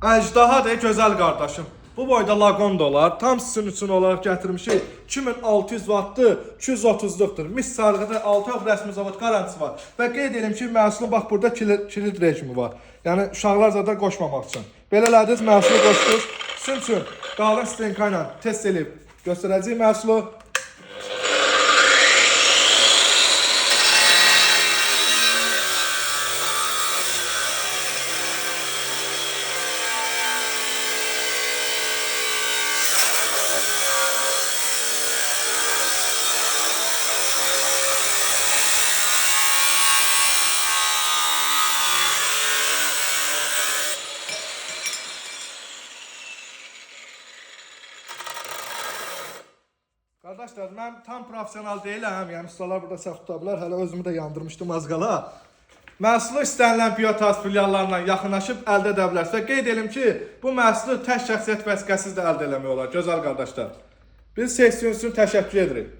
Əjdaha de gözəl qardaşım. Bu boyda laqon da olar. Tam sizin üçün olaraq gətirmişik. 2600 wattdır, 230-luqdur. Mis sarğıda 6 ay rəsmi zavod qarantisi var. Və qeyd edim ki, məhsulun bax burada kilit rejimi var. Yəni uşaqlar zada qoşmamaq üçün. Belə elədiniz, məhsulu qoşdunuz. Sizin üçün qalın stenka ilə test edib göstərəcəyik məhsulu. Qardaşlar, mən tam profesional deyiləm, yəni ustalar burada səhv tuta bilər, hələ özümü də yandırmışdım az qala. Məhsulu istənilən Biotas filiallarla yaxınlaşıb əldə edə bilərsiniz. Və qeyd edim ki, bu məhsulu tək şəxsiyyət vəsiqəsiz də əldə eləmək olar, gözəl qardaşlar. Biz seçdiyiniz üçün təşəkkür edirik.